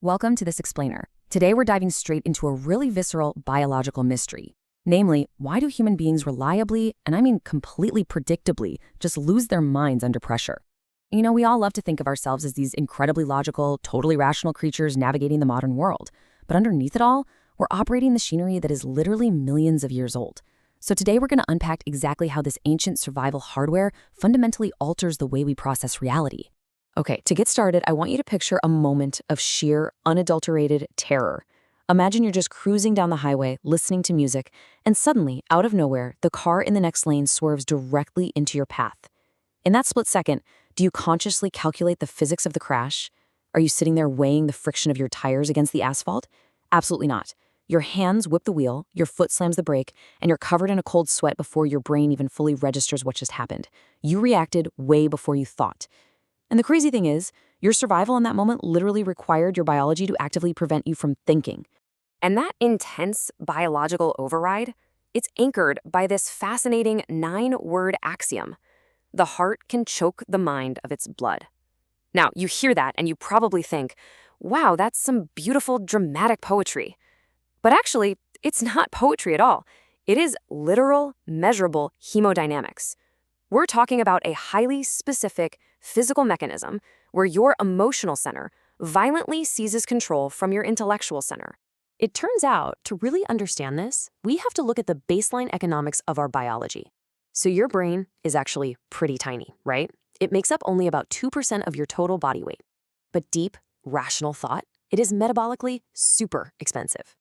Welcome to this explainer. Today we're diving straight into a really visceral biological mystery. Namely, why do human beings reliably, and I mean completely predictably, just lose their minds under pressure? We all love to think of ourselves as these incredibly logical, totally rational creatures navigating the modern world. But underneath it all, we're operating machinery that is literally millions of years old. So today we're going to unpack exactly how this ancient survival hardware fundamentally alters the way we process reality. Okay, to get started, I want you to picture a moment of sheer, unadulterated terror. Imagine you're just cruising down the highway, listening to music, and suddenly, out of nowhere, the car in the next lane swerves directly into your path. In that split second, do you consciously calculate the physics of the crash? Are you sitting there weighing the friction of your tires against the asphalt? Absolutely not. Your hands whip the wheel, your foot slams the brake, and you're covered in a cold sweat before your brain even fully registers what just happened. You reacted way before you thought. And the crazy thing is, your survival in that moment literally required your biology to actively prevent you from thinking. And that intense biological override, it's anchored by this fascinating 9-word axiom. The heart can choke the mind of its blood. Now, you hear that and you probably think, wow, that's some beautiful, dramatic poetry. But actually, it's not poetry at all. It is literal, measurable hemodynamics. We're talking about a highly specific physical mechanism where your emotional center violently seizes control from your intellectual center. It turns out, to really understand this, we have to look at the baseline economics of our biology. So your brain is actually pretty tiny, right? It makes up only about 2% of your total body weight. But deep, rational thought, it is metabolically super expensive.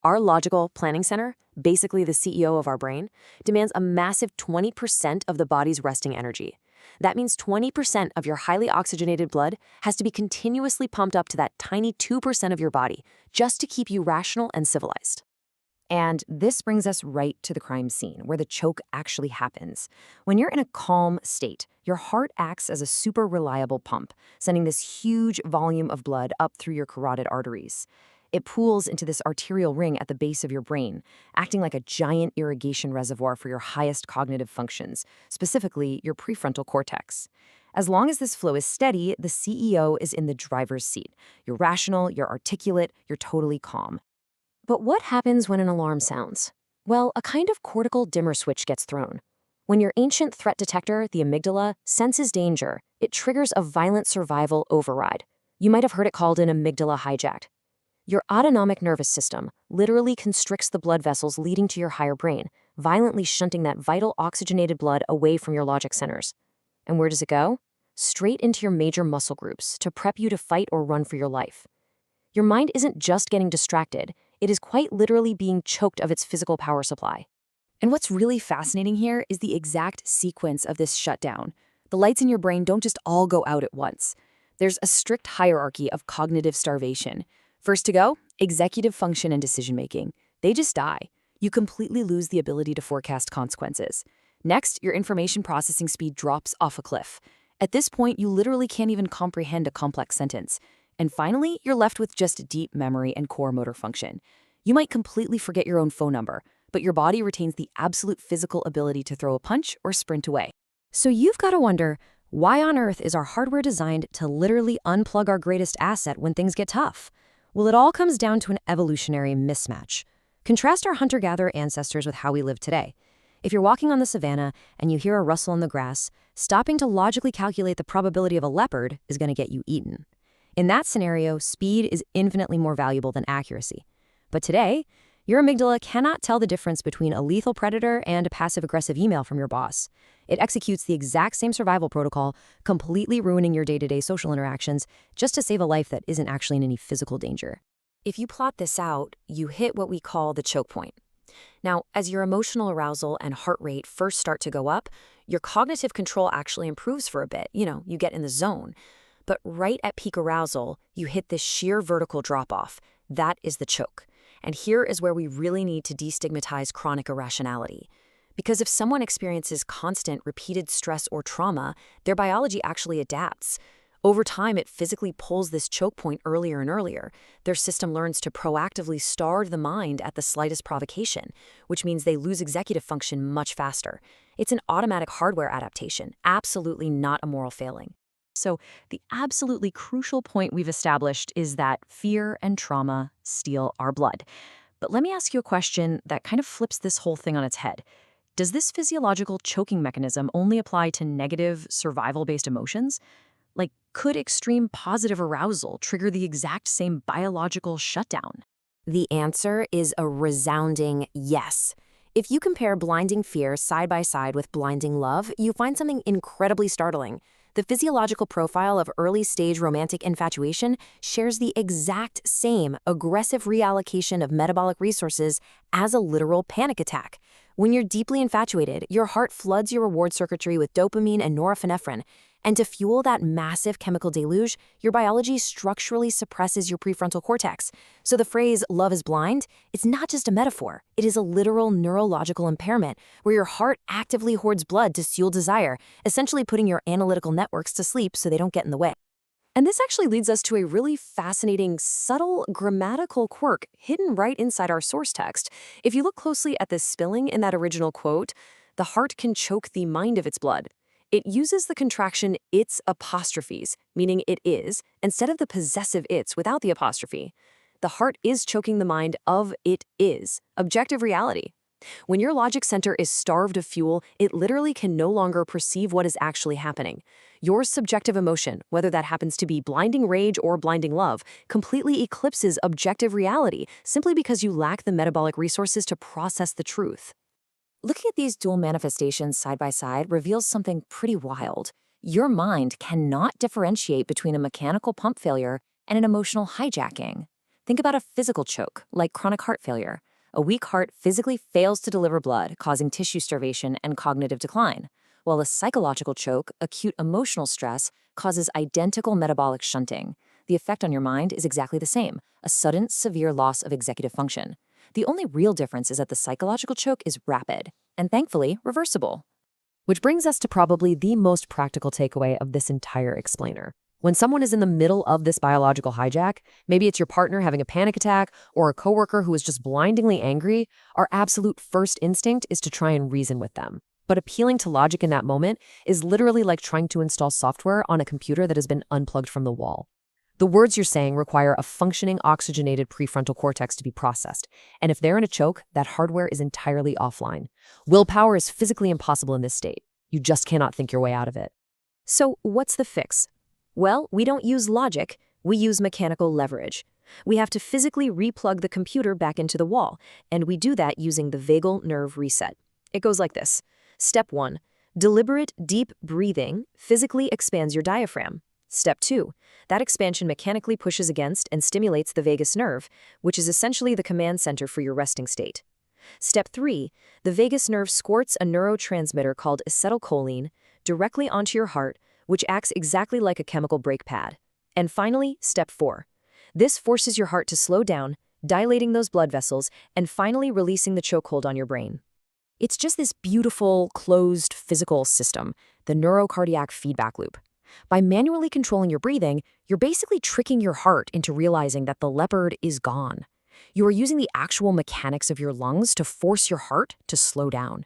Our logical planning center, basically the CEO of our brain, demands a massive 20% of the body's resting energy. That means 20% of your highly oxygenated blood has to be continuously pumped up to that tiny 2% of your body just to keep you rational and civilized. And this brings us right to the crime scene, where the choke actually happens. When you're in a calm state, your heart acts as a super reliable pump, sending this huge volume of blood up through your carotid arteries. It pools into this arterial ring at the base of your brain, acting like a giant irrigation reservoir for your highest cognitive functions, specifically your prefrontal cortex. As long as this flow is steady, the CEO is in the driver's seat. You're rational, you're articulate, you're totally calm. But what happens when an alarm sounds? Well, a kind of cortical dimmer switch gets thrown. When your ancient threat detector, the amygdala, senses danger, it triggers a violent survival override. You might have heard it called an amygdala hijack. Your autonomic nervous system literally constricts the blood vessels leading to your higher brain, violently shunting that vital oxygenated blood away from your logic centers. And where does it go? Straight into your major muscle groups to prep you to fight or run for your life. Your mind isn't just getting distracted, it is quite literally being choked of its physical power supply. And what's really fascinating here is the exact sequence of this shutdown. The lights in your brain don't just all go out at once. There's a strict hierarchy of cognitive starvation. First to go, executive function and decision-making. They just die. You completely lose the ability to forecast consequences. Next, your information processing speed drops off a cliff. At this point, you literally can't even comprehend a complex sentence. And finally, you're left with just deep memory and core motor function. You might completely forget your own phone number, but your body retains the absolute physical ability to throw a punch or sprint away. So you've got to wonder, why on earth is our hardware designed to literally unplug our greatest asset when things get tough? Well, it all comes down to an evolutionary mismatch. Contrast our hunter-gatherer ancestors with how we live today. If you're walking on the savannah and you hear a rustle in the grass, stopping to logically calculate the probability of a leopard is going to get you eaten. In that scenario, speed is infinitely more valuable than accuracy. But today, your amygdala cannot tell the difference between a lethal predator and a passive-aggressive email from your boss. It executes the exact same survival protocol, completely ruining your day-to-day social interactions just to save a life that isn't actually in any physical danger. If you plot this out, you hit what we call the choke point. Now, as your emotional arousal and heart rate first start to go up, your cognitive control actually improves for a bit. You get in the zone. But right at peak arousal, you hit this sheer vertical drop-off. That is the choke. And here is where we really need to destigmatize chronic irrationality. Because if someone experiences constant, repeated stress or trauma, their biology actually adapts. Over time, it physically pulls this choke point earlier and earlier. Their system learns to proactively starve the mind at the slightest provocation, which means they lose executive function much faster. It's an automatic hardware adaptation, absolutely not a moral failing. So, the absolutely crucial point we've established is that fear and trauma steal our blood. But let me ask you a question that kind of flips this whole thing on its head. Does this physiological choking mechanism only apply to negative, survival based emotions? Like, could extreme positive arousal trigger the exact same biological shutdown? The answer is a resounding yes. If you compare blinding fear side by side with blinding love, you find something incredibly startling. The physiological profile of early-stage romantic infatuation shares the exact same aggressive reallocation of metabolic resources as a literal panic attack. When you're deeply infatuated, your heart floods your reward circuitry with dopamine and norepinephrine. And to fuel that massive chemical deluge, your biology structurally suppresses your prefrontal cortex. So the phrase, love is blind, it's not just a metaphor. It is a literal neurological impairment where your heart actively hoards blood to fuel desire, essentially putting your analytical networks to sleep so they don't get in the way. And this actually leads us to a really fascinating, subtle grammatical quirk hidden right inside our source text. If you look closely at this spelling in that original quote, the heart can choke the mind of its blood. It uses the contraction its apostrophes, meaning it is, instead of the possessive its without the apostrophe. The heart is choking the mind of it is, objective reality. When your logic center is starved of fuel, it literally can no longer perceive what is actually happening. Your subjective emotion, whether that happens to be blinding rage or blinding love, completely eclipses objective reality simply because you lack the metabolic resources to process the truth. Looking at these dual manifestations side by side reveals something pretty wild. Your mind cannot differentiate between a mechanical pump failure and an emotional hijacking. Think about a physical choke, like chronic heart failure. A weak heart physically fails to deliver blood, causing tissue starvation and cognitive decline, while a psychological choke, acute emotional stress, causes identical metabolic shunting. The effect on your mind is exactly the same, a sudden, severe loss of executive function. The only real difference is that the psychological choke is rapid and, thankfully, reversible. Which brings us to probably the most practical takeaway of this entire explainer. When someone is in the middle of this biological hijack, maybe it's your partner having a panic attack or a coworker who is just blindingly angry, our absolute first instinct is to try and reason with them. But appealing to logic in that moment is literally like trying to install software on a computer that has been unplugged from the wall. The words you're saying require a functioning oxygenated prefrontal cortex to be processed. And if they're in a choke, that hardware is entirely offline. Willpower is physically impossible in this state. You just cannot think your way out of it. So what's the fix? Well, we don't use logic, we use mechanical leverage. We have to physically replug the computer back into the wall, and we do that using the vagal nerve reset. It goes like this. Step 1. Deliberate, deep breathing physically expands your diaphragm. Step 2. That expansion mechanically pushes against and stimulates the vagus nerve, which is essentially the command center for your resting state. Step 3. The vagus nerve squirts a neurotransmitter called acetylcholine directly onto your heart, which acts exactly like a chemical brake pad. And finally, Step 4. This forces your heart to slow down, dilating those blood vessels, and finally releasing the chokehold on your brain. It's just this beautiful, closed physical system, the neurocardiac feedback loop. By manually controlling your breathing, you're basically tricking your heart into realizing that the leopard is gone. You are using the actual mechanics of your lungs to force your heart to slow down.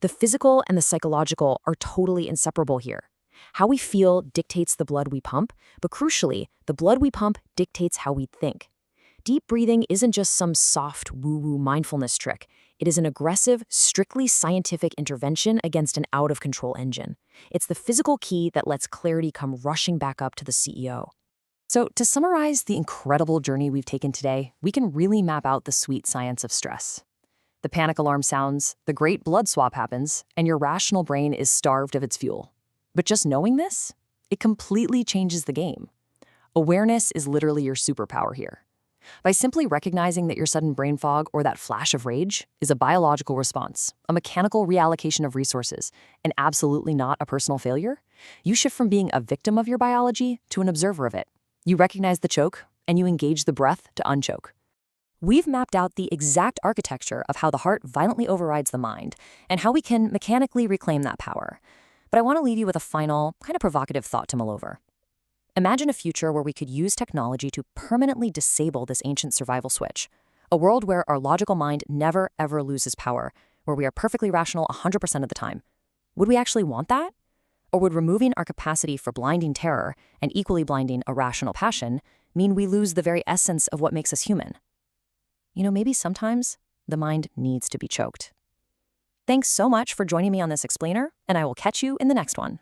The physical and the psychological are totally inseparable here. How we feel dictates the blood we pump, but crucially, the blood we pump dictates how we think. Deep breathing isn't just some soft woo-woo mindfulness trick. It is an aggressive, strictly scientific intervention against an out-of-control engine. It's the physical key that lets clarity come rushing back up to the CEO. So, to summarize the incredible journey we've taken today, we can really map out the sweet science of stress. The panic alarm sounds, the great blood swap happens, and your rational brain is starved of its fuel. But just knowing this, it completely changes the game. Awareness is literally your superpower here. By simply recognizing that your sudden brain fog or that flash of rage is a biological response, a mechanical reallocation of resources, and absolutely not a personal failure, you shift from being a victim of your biology to an observer of it. You recognize the choke, and you engage the breath to unchoke. We've mapped out the exact architecture of how the heart violently overrides the mind, and how we can mechanically reclaim that power. But I want to leave you with a final, kind of provocative thought to mull over. Imagine a future where we could use technology to permanently disable this ancient survival switch. A world where our logical mind never, ever loses power, where we are perfectly rational 100% of the time. Would we actually want that? Or would removing our capacity for blinding terror and equally blinding irrational passion mean we lose the very essence of what makes us human? Maybe sometimes the mind needs to be choked. Thanks so much for joining me on this explainer, and I will catch you in the next one.